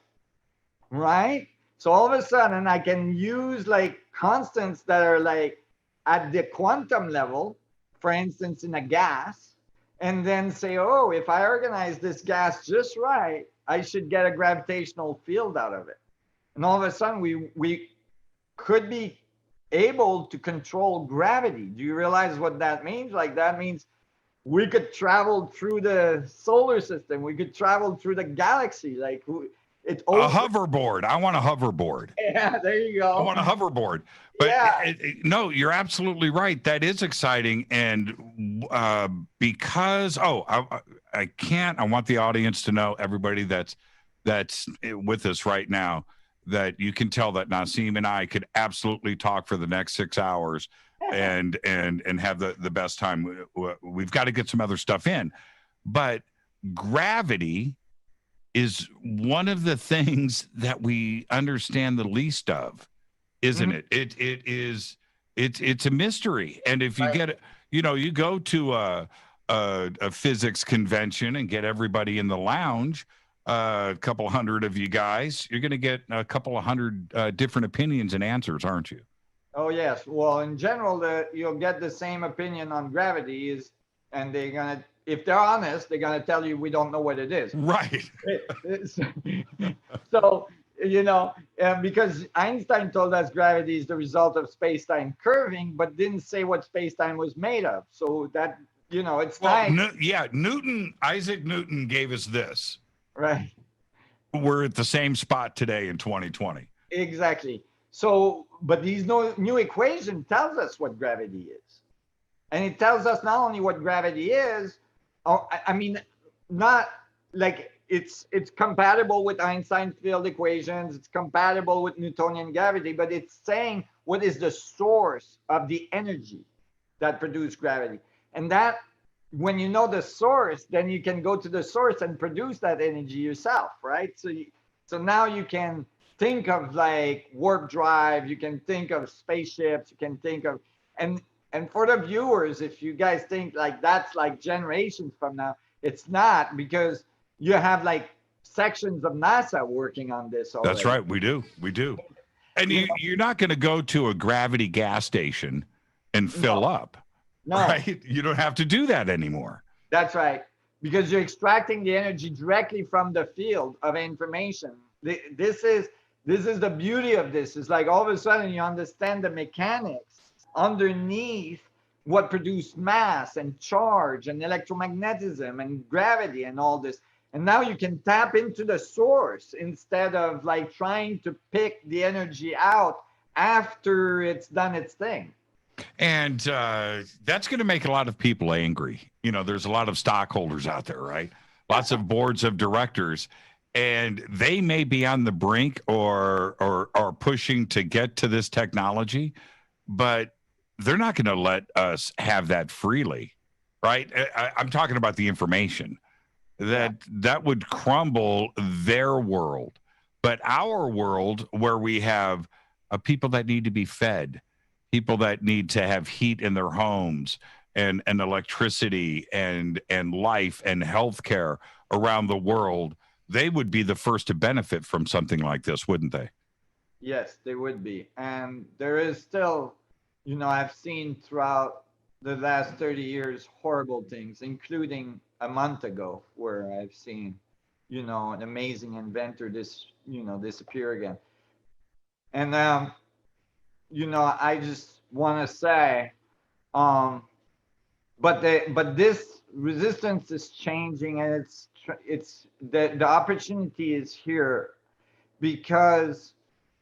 [SPEAKER 2] right? So all of a sudden I can use like constants that are like at the quantum level, for instance, in a gas, and then say, oh, if I organize this gas just right, I should get a gravitational field out of it. And all of a sudden we could be able to control gravity. Do you realize what that means? Like that means we could travel through the solar system. We could travel through the galaxy. Like it
[SPEAKER 1] A
[SPEAKER 2] opens.
[SPEAKER 1] hoverboard. I want a hoverboard.
[SPEAKER 2] Yeah, there you
[SPEAKER 1] I
[SPEAKER 2] go.
[SPEAKER 1] want a hoverboard. But
[SPEAKER 2] Yeah.
[SPEAKER 1] no, you're absolutely right. That is exciting. And because, I can't, I want the audience to know, everybody that's with us right now, that you can tell that Nassim and I could absolutely talk for the next 6 hours and have the best time. We've got to get some other stuff in. But gravity is one of the things that we understand the least of, isn't
[SPEAKER 2] Mhm.
[SPEAKER 1] it's a mystery. And if you
[SPEAKER 2] Right.
[SPEAKER 1] get, you go to a physics convention and get everybody in the lounge, a couple hundred of you guys, you're going to get a couple of hundred different opinions and answers, aren't you?
[SPEAKER 2] Oh yes. Well, in general, you'll get the same opinion on gravity is, and they're gonna, if they're honest, they're gonna tell you we don't know what it is.
[SPEAKER 1] Right.
[SPEAKER 2] So because Einstein told us gravity is the result of space-time curving, but didn't say what space-time was made of. So that it's
[SPEAKER 1] Well,
[SPEAKER 2] nice,
[SPEAKER 1] Isaac Newton gave us this.
[SPEAKER 2] right?
[SPEAKER 1] We're at the same spot today in 2020.
[SPEAKER 2] Exactly. So, but these new equation tells us what gravity is, and it tells us not only what gravity is, or I mean, not like it's compatible with Einstein's field equations, it's compatible with Newtonian gravity, but it's saying what is the source of the energy that produce gravity, and that when you know the source, then you can go to the source and produce that energy yourself, right? So now you can think of like warp drive, you can think of spaceships, you can think of, and for the viewers, if you guys think like that's like generations from now, it's not, because you have like sections of NASA working on this already.
[SPEAKER 1] That's right. We do. And you're not going to go to a gravity gas station and fill up,
[SPEAKER 2] No,
[SPEAKER 1] right? You don't have to do that anymore.
[SPEAKER 2] that's right, because you're extracting the energy directly from the field of information. This is the beauty of this. It's like all of a sudden you understand the mechanics underneath what produce mass and charge and electromagnetism and gravity and all this. And now you can tap into the source instead of like trying to pick the energy out after it's done its thing.
[SPEAKER 1] And that's going to make a lot of people angry. There's a lot of stockholders out there, right? Lots of boards of directors, and they may be on the brink or pushing to get to this technology, but they're not going to let us have that freely, right? I'm talking about the information that would crumble their world, but our world, where we have people that need to be fed, people that need to have heat in their homes and electricity and life and healthcare around the world, they would be the first to benefit from something like this, wouldn't they?
[SPEAKER 2] Yes, they would be. And there is still, I've seen throughout the last 30 years horrible things, including a month ago, where I've seen, an amazing inventor disappear again. And I just want to say, but this resistance is changing, and it's the opportunity is here because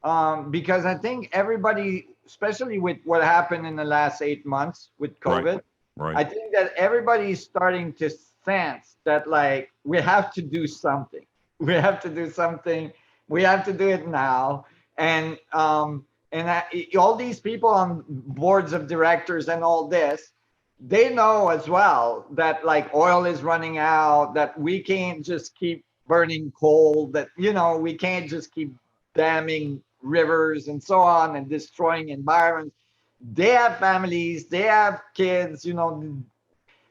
[SPEAKER 2] I think everybody, especially with what happened in the last 8 months with COVID,
[SPEAKER 1] Right.
[SPEAKER 2] I think that everybody's starting to sense that like we have to do something. We have to do something. We have to do it now. And all these people on boards of directors and all this, they know as well that like oil is running out, that we can't just keep burning coal, that we can't just keep damming rivers and so on and destroying environments. They have families, they have kids,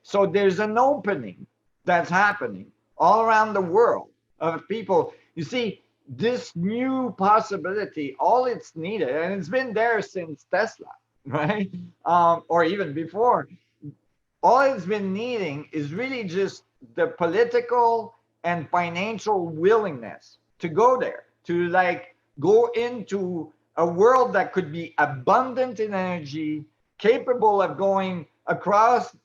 [SPEAKER 2] so there's an opening that's happening all around the world of people. You see, this new possibility, all it's needed, and it's been there since Tesla, right? Or even before, all it's been needing is really just the political and financial willingness to go there, to like go into a world that could be abundant in energy, capable of going across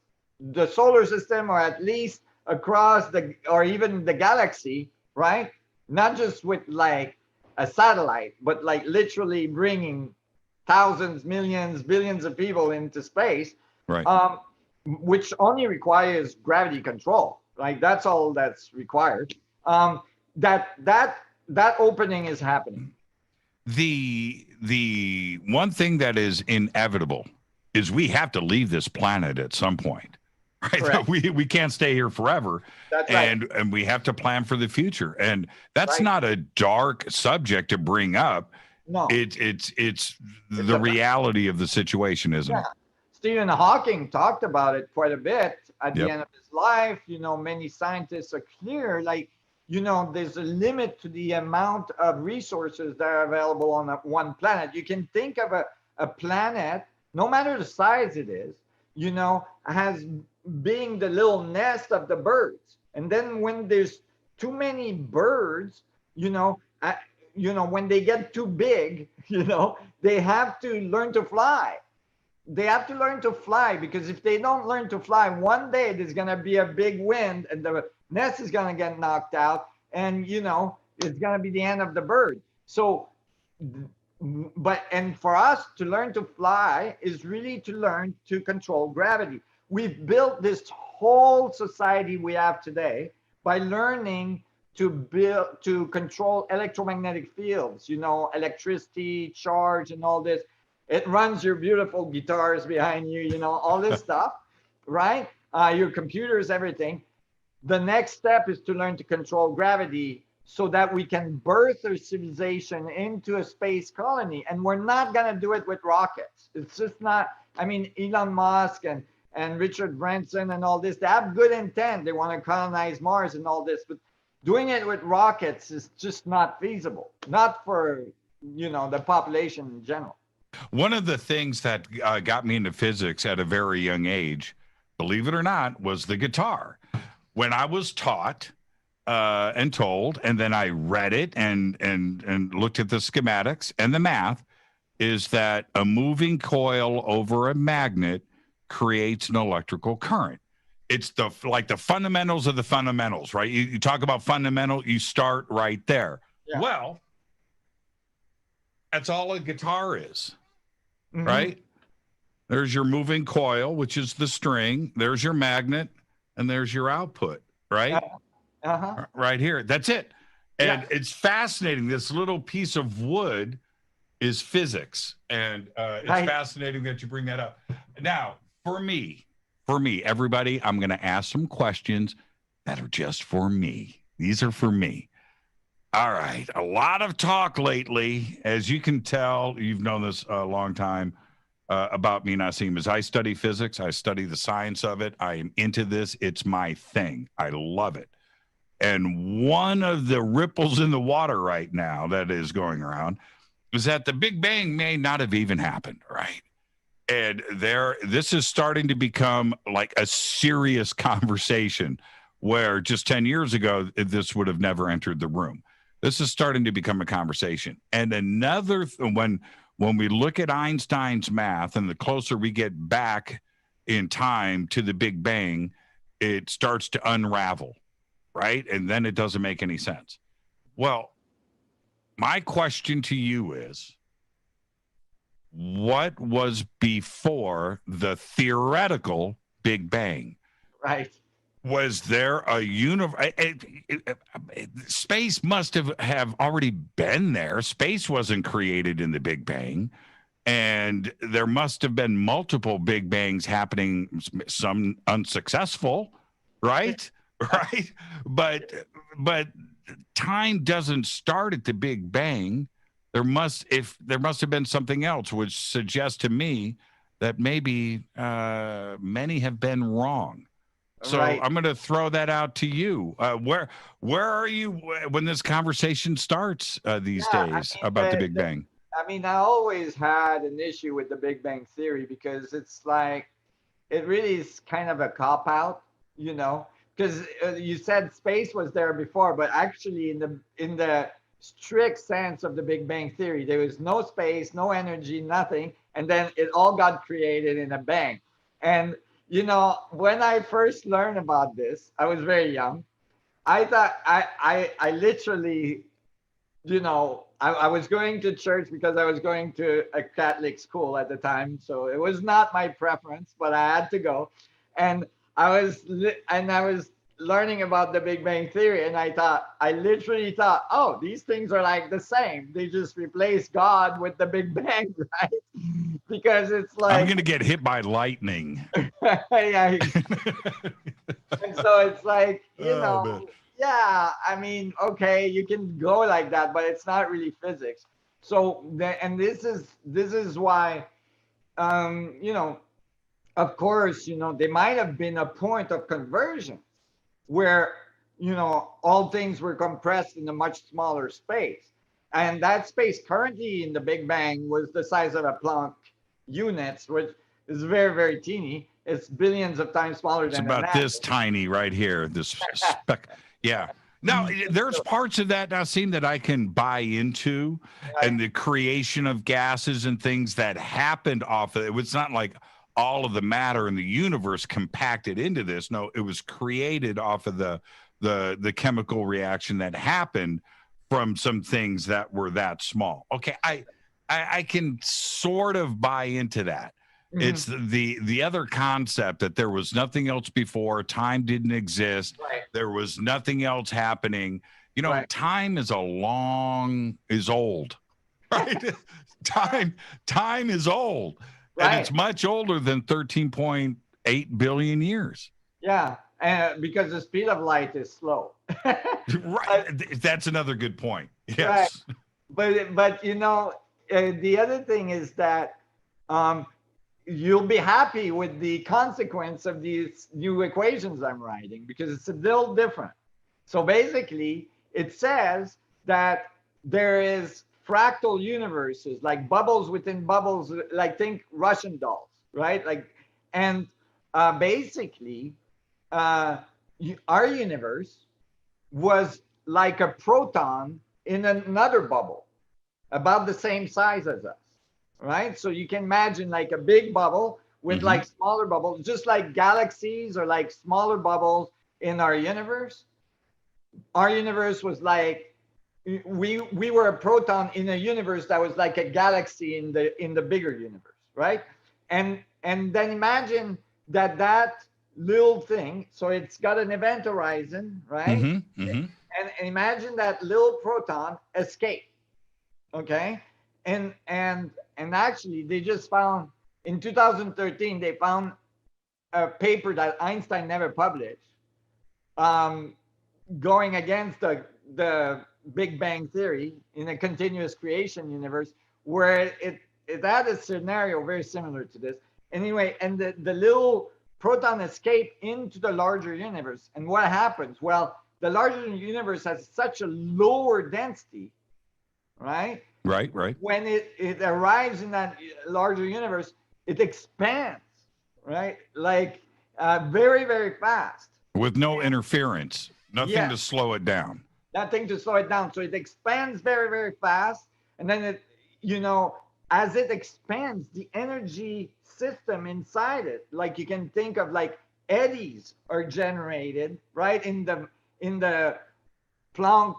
[SPEAKER 2] the solar system, or at least across or even the galaxy, right? Not just with like a satellite, but like literally bringing thousands, millions, billions of people into space.
[SPEAKER 1] Right.
[SPEAKER 2] Which only requires gravity control. Like that's all that's required. That opening is happening.
[SPEAKER 1] The one thing that is inevitable is we have to leave this planet at some point. Right.
[SPEAKER 2] Correct.
[SPEAKER 1] We can't stay here forever.
[SPEAKER 2] That's right.
[SPEAKER 1] And we have to plan for the future. And that's
[SPEAKER 2] Right.
[SPEAKER 1] not a dark subject to bring up.
[SPEAKER 2] No.
[SPEAKER 1] It's the reality of the situation, isn't it?
[SPEAKER 2] Stephen Hawking talked about it quite a bit at the
[SPEAKER 1] Yep.
[SPEAKER 2] end of his life. Many scientists are clear, like, there's a limit to the amount of resources that are available on that one planet. You can think of a planet, no matter the size it is, as being the little nest of the birds. And then when there's too many birds, when they get too big, they have to learn to fly. They have to learn to fly, because if they don't learn to fly, one day there's going to be a big wind and the nest is going to get knocked out, and it's going to be the end of the bird. So and for us to learn to fly is really to learn to control gravity. We've built this whole society we have today by learning to control electromagnetic fields, electricity, charge, and all this. It runs your beautiful guitars behind you, all this stuff, right? Your computers, everything. The next step is to learn to control gravity so that we can birth our civilization into a space colony. And we're not going to do it with rockets. It's just not, Elon Musk and Richard Branson and all this, they have good intent. They want to colonize Mars and all this, but doing it with rockets is just not feasible, not for, the population in general.
[SPEAKER 1] One of the things that got me into physics at a very young age, believe it or not, was the guitar. When I was taught and told, and then I read it and looked at the schematics and the math, is that a moving coil over a magnet creates an electrical current. It's the fundamentals of the fundamentals, right? You talk about fundamental, you start right there. Yeah. Well, that's all a guitar is, right? There's your moving coil, which is the string. There's your magnet, and there's your output, right? Right here. That's it. And it's fascinating. This little piece of wood is physics, and it's fascinating that you bring that up. Now, for me, everybody, I'm going to ask some questions that are just for me. These are for me. All right. A lot of talk lately, as you can tell, you've known this a long time, about me, Nassim, is I study physics. I study the science of it. I am into this. It's my thing. I love it. And one of the ripples in the water right now that is going around is that the Big Bang may not have even happened, right? And this is starting to become like a serious conversation where just 10 years ago, this would have never entered the room. This is starting to become a conversation. And another, when we look at Einstein's math, and the closer we get back in time to the Big Bang, it starts to unravel, right? And then it doesn't make any sense. Well, my question to you is, what was before the theoretical Big Bang?
[SPEAKER 2] Right.
[SPEAKER 1] Was there a universe? Space must have already been there. Space wasn't created in the Big Bang. and there must have been multiple big bangs happening, some unsuccessful, right? Right? But time doesn't start at the big bang. There must have been something else, which suggests to me that maybe many have been wrong. So
[SPEAKER 2] Right.
[SPEAKER 1] I'm going to throw that out to you. Where are you when this conversation starts these
[SPEAKER 2] Yeah,
[SPEAKER 1] days about the Big Bang?
[SPEAKER 2] I mean, I always had an issue with the Big Bang Theory because it's like it really is kind of a cop out, you know, because you said space was there before, but actually in the strict sense of the Big Bang Theory, there was no space, no energy, nothing, and then it all got created in a bang. And when I first learned about this, I was very young. I thought I literally, I was going to church because I was going to a Catholic school at the time, so it was not my preference, but I had to go, and I was learning about the Big Bang Theory, and I literally thought, oh, these things are like the same. They just replace God with the Big Bang, right? Because it's
[SPEAKER 1] I'm
[SPEAKER 2] like,
[SPEAKER 1] going to get hit by lightning.
[SPEAKER 2] yeah, and so it's like,
[SPEAKER 1] Oh, man.
[SPEAKER 2] yeah, I mean, okay, you can go like that, but it's not really physics. So, and this is why, um, you know, of course, there might have been a point of conversion where, all things were compressed in a much smaller space. And that space currently in the Big Bang was the size of a Planck units, which is very, very teeny. It's billions of times smaller
[SPEAKER 1] It's
[SPEAKER 2] than an
[SPEAKER 1] about
[SPEAKER 2] atom.
[SPEAKER 1] this tiny right here. This speck. Yeah. Now, there's parts of that, Nassim, that I can buy into,
[SPEAKER 2] Right.
[SPEAKER 1] and the creation of gases and things that happened off of it. It's not like all of the matter in the universe compacted into this. No, it was created off of the chemical reaction that happened from some things that were that small. Okay, I can sort of buy into that.
[SPEAKER 2] Mhm.
[SPEAKER 1] It's the other concept that there was nothing else before, time didn't exist,
[SPEAKER 2] Right.
[SPEAKER 1] there was nothing else happening.
[SPEAKER 2] Right.
[SPEAKER 1] Time is old, right? time is old, and
[SPEAKER 2] Right.
[SPEAKER 1] it's much older than 13.8 billion years.
[SPEAKER 2] Yeah. Because the speed of light is slow.
[SPEAKER 1] Right.
[SPEAKER 2] But,
[SPEAKER 1] That's another good point.
[SPEAKER 2] right.
[SPEAKER 1] Yes.
[SPEAKER 2] But the other thing is that um, you'll be happy with the consequence of these new equations I'm writing because it's a little different. So basically, it says that there is fractal universes, like bubbles within bubbles, like think Russian dolls, right? And basically, uh, our universe was like a proton in another bubble, about the same size as us, right? So you can imagine like a big bubble with
[SPEAKER 1] Mm-hmm.
[SPEAKER 2] like smaller bubbles, just like galaxies or like smaller bubbles in our universe. Our universe was like we were a proton in a universe that was like a galaxy in the bigger universe, right? And then imagine that little thing. So it's got an event horizon, right?
[SPEAKER 1] Mm-hmm. Mm-hmm.
[SPEAKER 2] And imagine that little proton escape, okay? And actually, they just found in 2013 they found a paper that Einstein never published, um, going against the Big Bang theory in a continuous creation universe, where it had a scenario very similar to this. Anyway, and the little proton escape into the larger universe. And what happens? Well, the larger universe has such a lower density, right?
[SPEAKER 1] Right. Right.
[SPEAKER 2] When it arrives in that larger universe, it expands, right? Like very, very fast.
[SPEAKER 1] With no interference, nothing
[SPEAKER 2] Yeah,
[SPEAKER 1] to slow it down.
[SPEAKER 2] nothing to slow it down. So it expands very, very fast. And then you know, as it expands, the energy system inside it, like you can think of like eddies are generated, right? In the Planck,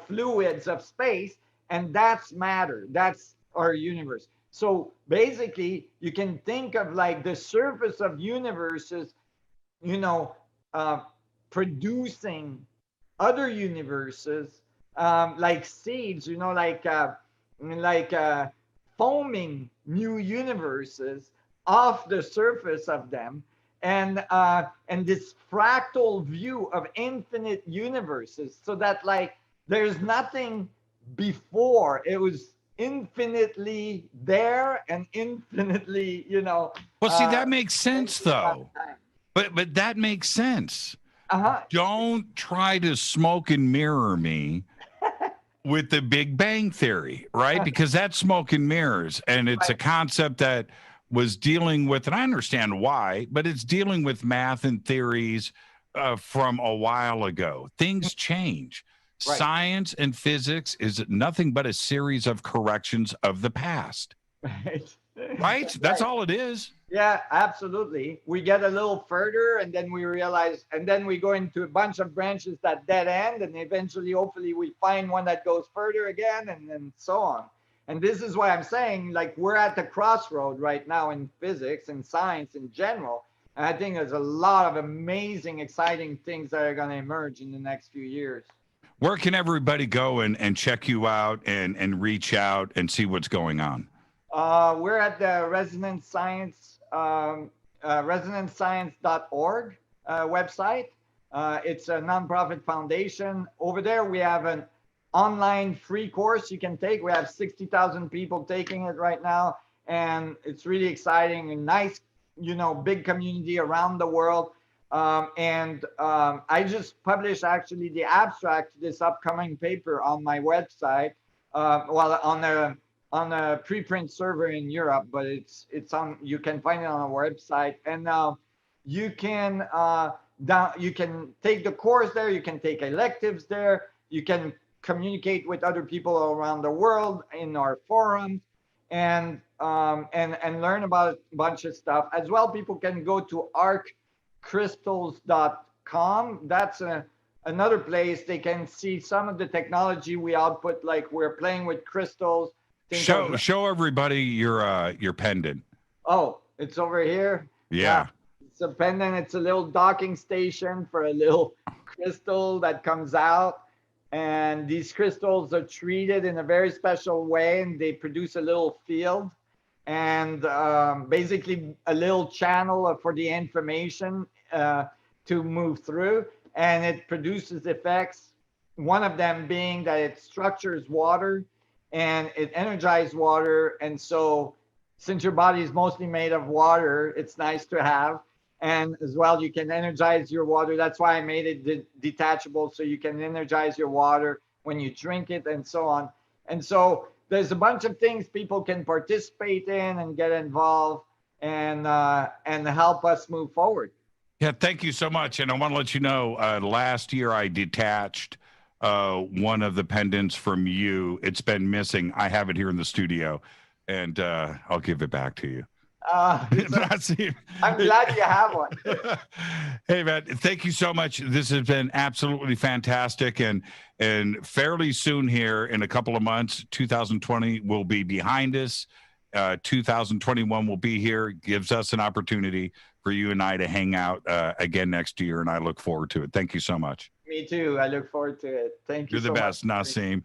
[SPEAKER 2] fluids of space, and that's matter. That's our universe. So basically, you can think of like the surface of universes, you know, uh, producing other universes, like seeds, like foaming new universes off the surface of them, and this fractal view of infinite universes, so that like there's nothing before. It was infinitely there and infinitely,
[SPEAKER 1] Well, see, that makes
[SPEAKER 2] space
[SPEAKER 1] sense
[SPEAKER 2] and
[SPEAKER 1] though.
[SPEAKER 2] time.
[SPEAKER 1] But that makes sense.
[SPEAKER 2] Uh-huh.
[SPEAKER 1] Don't try to smoke and mirror me with the Big Bang Theory, right? Because that's smoke and mirrors, and it's a
[SPEAKER 2] Right.
[SPEAKER 1] concept that was dealing with, and I understand why, but it's dealing with math and theories from a while ago. Things change.
[SPEAKER 2] Right.
[SPEAKER 1] Science and physics is nothing but a series of corrections of the past,
[SPEAKER 2] Right.
[SPEAKER 1] right? That's
[SPEAKER 2] Right.
[SPEAKER 1] all it is.
[SPEAKER 2] Yeah, absolutely. We get a little further and then we realize, and then we go into a bunch of branches that dead end, and eventually, hopefully, we find one that goes further again, and then so on. And this is why I'm saying, like, we're at the crossroad right now in physics and science in general. And I think there's a lot of amazing, exciting things that are going to emerge in the next few years.
[SPEAKER 1] Where can everybody go and check you out and reach out and see what's going on?
[SPEAKER 2] We're at the resonantscience.org website. It's a nonprofit foundation. Over there, we have an online free course you can take. We have 60,000 people taking it right now, and it's really exciting and nice, big community around the world. I just published actually the abstract to this upcoming paper on my website. Well, on a preprint server in Europe, but it's on. You can find it on our website, and you can you can take the course there. You can take electives there. You can communicate with other people around the world in our forums, and learn about a bunch of stuff as well. People can go to arccrystals.com. That's another place they can see some of the technology we output. Like, we're playing with crystals.
[SPEAKER 1] Show everybody your pendant.
[SPEAKER 2] Oh, it's over here.
[SPEAKER 1] Yeah.
[SPEAKER 2] It's a pendant. It's a little docking station for a little crystal that comes out. And these crystals are treated in a very special way, and they produce a little field, and basically a little channel for the information to move through. And it produces effects. One of them being that it structures water and it energizes water. And so, since your body is mostly made of water, it's nice to have. And as well, you can energize your water. That's why I made it detachable, so you can energize your water when you drink it, and so on. And so there's a bunch of things people can participate in and get involved, and help us move forward.
[SPEAKER 1] Yeah, thank you so much. And I want to let you know, last year I detached one of the pendants from you. It's been missing. I have it here in the studio, and I'll give it back to you.
[SPEAKER 2] Nassim, I'm glad you have one.
[SPEAKER 1] Hey, man, thank you so much. This has been absolutely fantastic. And fairly soon here, in a couple of months, 2020 will be behind us. 2021 will be here. Gives us an opportunity for you and I to hang out again next year, and I look forward to it. Thank you so much.
[SPEAKER 2] Me too. I look forward to it. Thank you.
[SPEAKER 1] You're the best, Nassim.